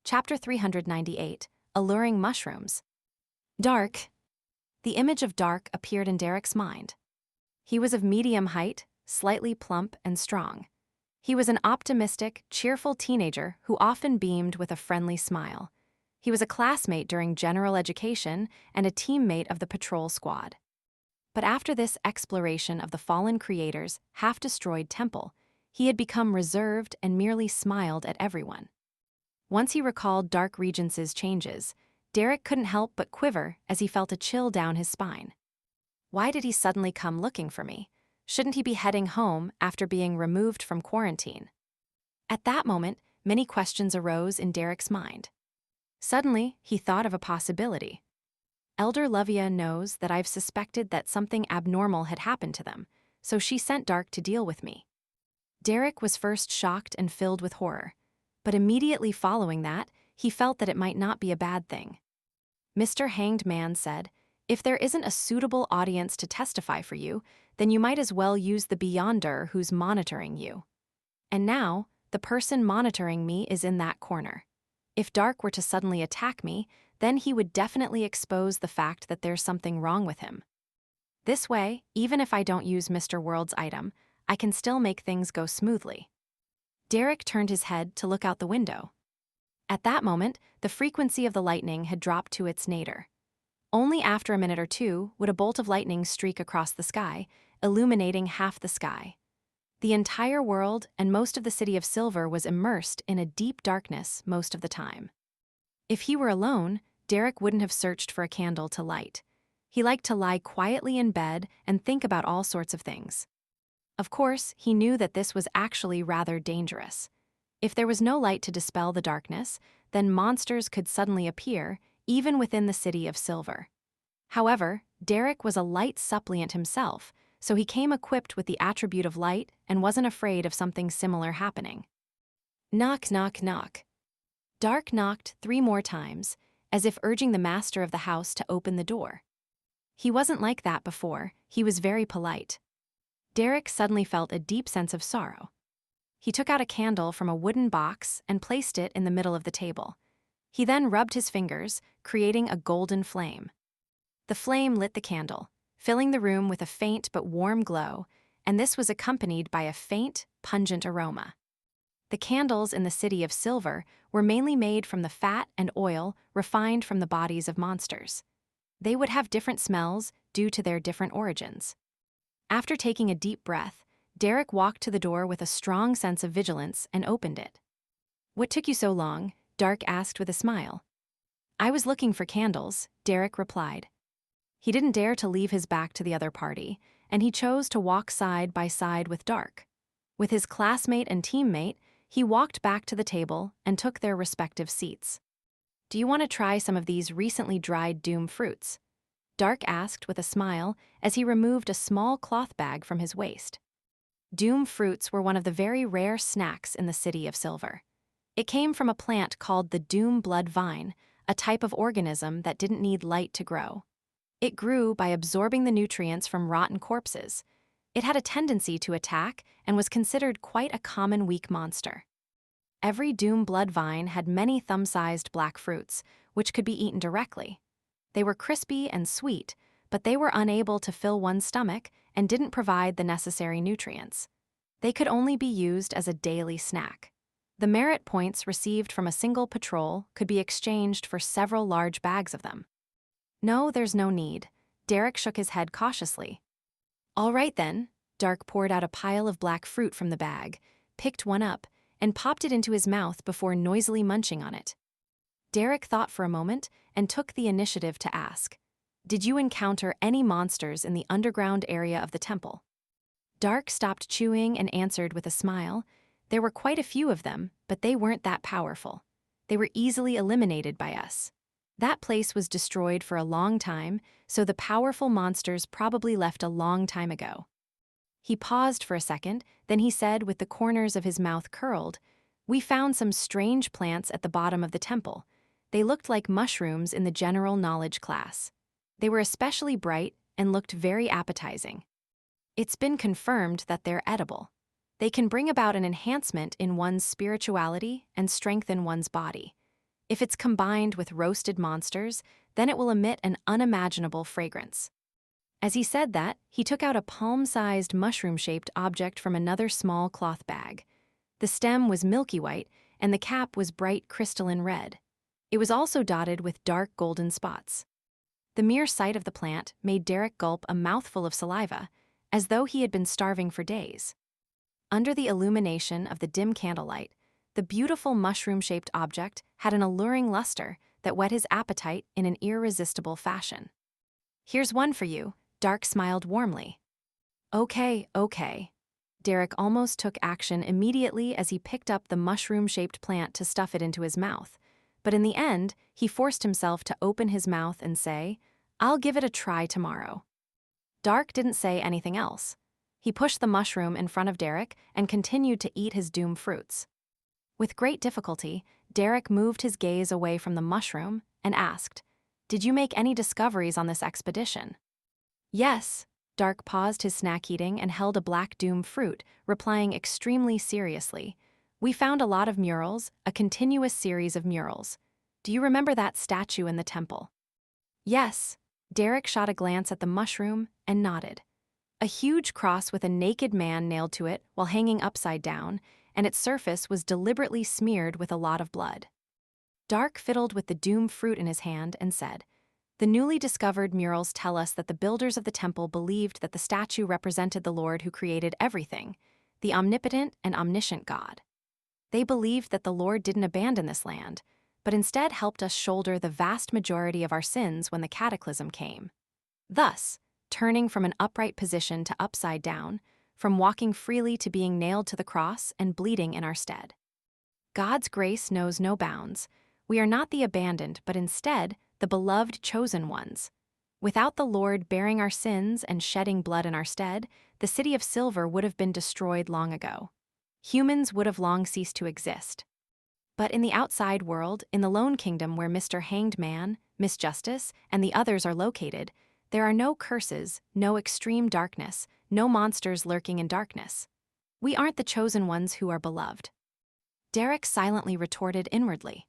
Chapter 398, Alluring Mushrooms. Dark. The image of Dark appeared in Derek's mind. He was of medium height, slightly plump and strong. He was an optimistic, cheerful teenager who often beamed with a friendly smile. He was a classmate during general education and a teammate of the patrol squad. But after this exploration of the fallen creator's half-destroyed temple, he had become reserved and merely smiled at everyone. Once he recalled Dark Regence's changes, Derek couldn't help but quiver as he felt a chill down his spine. Why did he suddenly come looking for me? Shouldn't he be heading home after being removed from quarantine? At that moment, many questions arose in Derek's mind. Suddenly, he thought of a possibility. Elder Lovia knows that I've suspected that something abnormal had happened to them, so she sent Dark to deal with me. Derek was first shocked and filled with horror, but immediately following that, he felt that it might not be a bad thing. Mr. Hanged Man said, "If there isn't a suitable audience to testify for you, then you might as well use the Beyonder who's monitoring you. And now, the person monitoring me is in that corner. If Dark were to suddenly attack me, then he would definitely expose the fact that there's something wrong with him. This way, even if I don't use Mr. World's item, I can still make things go smoothly." Derek turned his head to look out the window. At that moment, the frequency of the lightning had dropped to its nadir. Only after a minute or two would a bolt of lightning streak across the sky, illuminating half the sky. The entire world and most of the city of Silver was immersed in a deep darkness most of the time. If he were alone, Derek wouldn't have searched for a candle to light. He liked to lie quietly in bed and think about all sorts of things. Of course, he knew that this was actually rather dangerous. If there was no light to dispel the darkness, then monsters could suddenly appear, even within the city of Silver. However, Derek was a light suppliant himself, so he came equipped with the attribute of light and wasn't afraid of something similar happening. Knock, knock, knock. Dark knocked 3 more times, as if urging the master of the house to open the door. He wasn't like that before, he was very polite. Derek suddenly felt a deep sense of sorrow. He took out a candle from a wooden box and placed it in the middle of the table. He then rubbed his fingers, creating a golden flame. The flame lit the candle, filling the room with a faint but warm glow, and this was accompanied by a faint, pungent aroma. The candles in the city of Silver were mainly made from the fat and oil refined from the bodies of monsters. They would have different smells due to their different origins. After taking a deep breath, Derek walked to the door with a strong sense of vigilance and opened it. "What took you so long?" Dark asked with a smile. "I was looking for candles," Derek replied. He didn't dare to leave his back to the other party, and he chose to walk side by side with Dark. With his classmate and teammate, he walked back to the table and took their respective seats. "Do you want to try some of these recently dried doom fruits?" Dark asked with a smile as he removed a small cloth bag from his waist. Doom fruits were one of the very rare snacks in the city of Silver. It came from a plant called the Doom blood vine, a type of organism that didn't need light to grow. It grew by absorbing the nutrients from rotten corpses. It had a tendency to attack and was considered quite a common weak monster. Every Doom blood vine had many thumb-sized black fruits, which could be eaten directly. They were crispy and sweet, but they were unable to fill one's stomach and didn't provide the necessary nutrients. They could only be used as a daily snack. The merit points received from a single patrol could be exchanged for several large bags of them. "No, there's no need." Derek shook his head cautiously. "All right then." Dark poured out a pile of black fruit from the bag, picked one up, and popped it into his mouth before noisily munching on it. Derek thought for a moment and took the initiative to ask, "Did you encounter any monsters in the underground area of the temple?" Dark stopped chewing and answered with a smile, "There were quite a few of them, but they weren't that powerful. They were easily eliminated by us. That place was destroyed for a long time, so the powerful monsters probably left a long time ago." He paused for a second, then he said with the corners of his mouth curled, "We found some strange plants at the bottom of the temple. They looked like mushrooms in the general knowledge class. They were especially bright and looked very appetizing. It's been confirmed that they're edible. They can bring about an enhancement in one's spirituality and strengthen one's body. If it's combined with roasted monsters, then it will emit an unimaginable fragrance. As he said that, he took out a palm-sized mushroom-shaped object from another small cloth bag. The stem was milky white, and the cap was bright crystalline red. It was also dotted with dark golden spots. The mere sight of the plant made Derek gulp a mouthful of saliva, as though he had been starving for days. Under the illumination of the dim candlelight, the beautiful mushroom-shaped object had an alluring luster that whet his appetite in an irresistible fashion. "Here's one for you," Dark smiled warmly. Okay. Derek almost took action immediately as he picked up the mushroom-shaped plant to stuff it into his mouth, but in the end, he forced himself to open his mouth and say, "I'll give it a try tomorrow." Dark didn't say anything else. He pushed the mushroom in front of Derek and continued to eat his doom fruits. With great difficulty, Derek moved his gaze away from the mushroom and asked, "Did you make any discoveries on this expedition?" "Yes." Dark paused his snack eating and held a black doom fruit, replying extremely seriously. "We found a lot of murals, a continuous series of murals. Do you remember that statue in the temple?" "Yes." Derek shot a glance at the mushroom and nodded. A huge cross with a naked man nailed to it while hanging upside down, and its surface was deliberately smeared with a lot of blood. Dark fiddled with the doom fruit in his hand and said, "The newly discovered murals tell us that the builders of the temple believed that the statue represented the Lord who created everything, the omnipotent and omniscient God. They believed that the Lord didn't abandon this land, but instead helped us shoulder the vast majority of our sins when the cataclysm came. Thus, turning from an upright position to upside down, from walking freely to being nailed to the cross and bleeding in our stead. God's grace knows no bounds. We are not the abandoned, but instead, the beloved chosen ones. Without the Lord bearing our sins and shedding blood in our stead, the city of silver would have been destroyed long ago. Humans would have long ceased to exist. But in the outside world, in the lone kingdom where Mr. Hanged Man, Miss Justice, and the others are located, there are no curses, no extreme darkness, no monsters lurking in darkness. We aren't the chosen ones who are beloved." Derek silently retorted inwardly,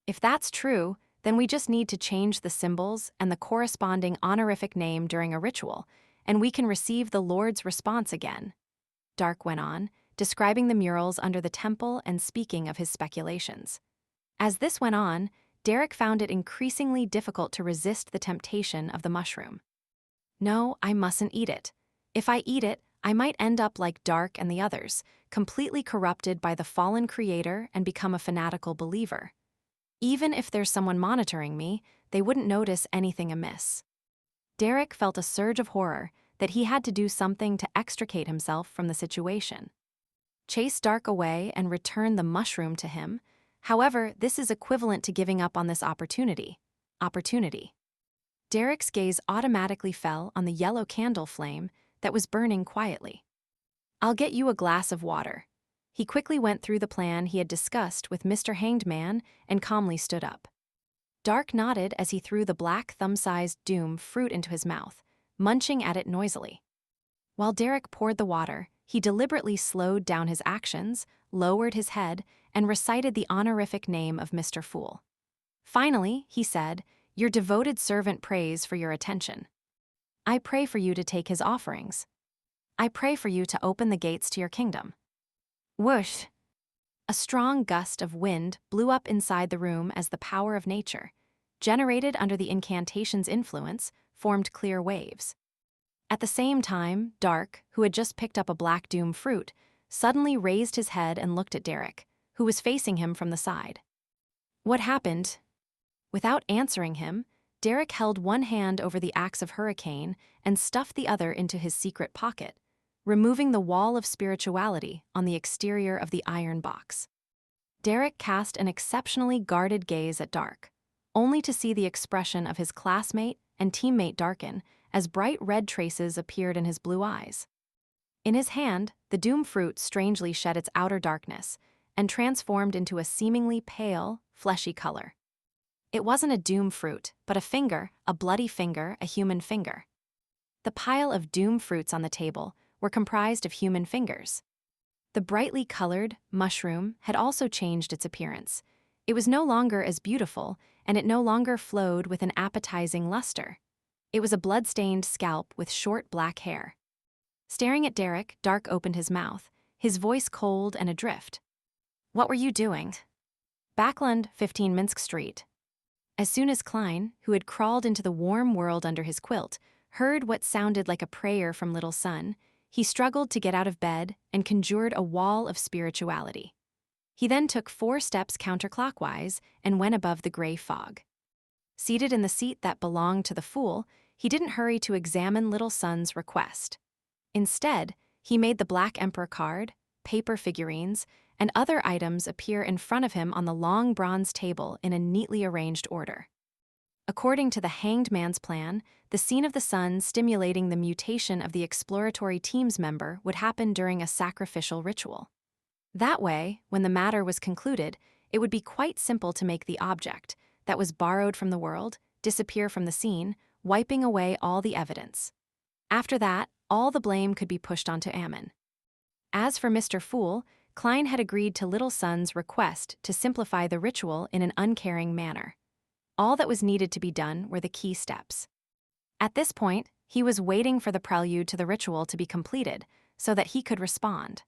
"If that's true, then we just need to change the symbols and the corresponding honorific name during a ritual, and we can receive the Lord's response again." Dark went on, describing the murals under the temple and speaking of his speculations. As this went on, Derek found it increasingly difficult to resist the temptation of the mushroom. "No, I mustn't eat it. If I eat it, I might end up like Dark and the others, completely corrupted by the fallen creator and become a fanatical believer. Even if there's someone monitoring me, they wouldn't notice anything amiss." Derek felt a surge of horror that he had to do something to extricate himself from the situation. Chase Dark away and return the mushroom to him. However, this is equivalent to giving up on this opportunity. Derek's gaze automatically fell on the yellow candle flame that was burning quietly. "I'll get you a glass of water." He quickly went through the plan he had discussed with Mr. Hanged Man and calmly stood up. Dark nodded as he threw the black thumb-sized doom fruit into his mouth, munching at it noisily. While Derek poured the water, he deliberately slowed down his actions, lowered his head, and recited the honorific name of Mr. Fool. Finally, he said, "Your devoted servant prays for your attention. I pray for you to take his offerings. I pray for you to open the gates to your kingdom." Whoosh! A strong gust of wind blew up inside the room as the power of nature, generated under the incantation's influence, formed clear waves. At the same time, Dark, who had just picked up a black doom fruit, suddenly raised his head and looked at Derek, who was facing him from the side. "What happened?" Without answering him, Derek held one hand over the axe of Hurricane and stuffed the other into his secret pocket, removing the wall of spirituality on the exterior of the iron box. Derek cast an exceptionally guarded gaze at Dark, only to see the expression of his classmate and teammate darken as bright red traces appeared in his blue eyes. In his hand, the doom fruit strangely shed its outer darkness and transformed into a seemingly pale, fleshy color. It wasn't a doom fruit, but a finger, a bloody finger, a human finger. The pile of doom fruits on the table were comprised of human fingers. The brightly colored mushroom had also changed its appearance. It was no longer as beautiful, and it no longer flowed with an appetizing luster. It was a blood-stained scalp with short black hair. Staring at Derek, Dark opened his mouth, his voice cold and adrift. "What were you doing?" "Backland, 15 Minsk Street." As soon as Klein, who had crawled into the warm world under his quilt, heard what sounded like a prayer from Little Sun, he struggled to get out of bed and conjured a wall of spirituality. He then took 4 steps counterclockwise and went above the gray fog. Seated in the seat that belonged to the fool, he didn't hurry to examine Little Sun's request. Instead, he made the Black Emperor card, paper figurines, and other items appear in front of him on the long bronze table in a neatly arranged order. According to the Hanged Man's plan, the scene of the sun stimulating the mutation of the exploratory team's member would happen during a sacrificial ritual. That way, when the matter was concluded, it would be quite simple to make the object, that was borrowed from the world, disappear from the scene, wiping away all the evidence. After that, all the blame could be pushed onto Ammon. As for Mr. Fool, Klein had agreed to Little Sun's request to simplify the ritual in an uncaring manner. All that was needed to be done were the key steps. At this point, he was waiting for the prelude to the ritual to be completed so that he could respond.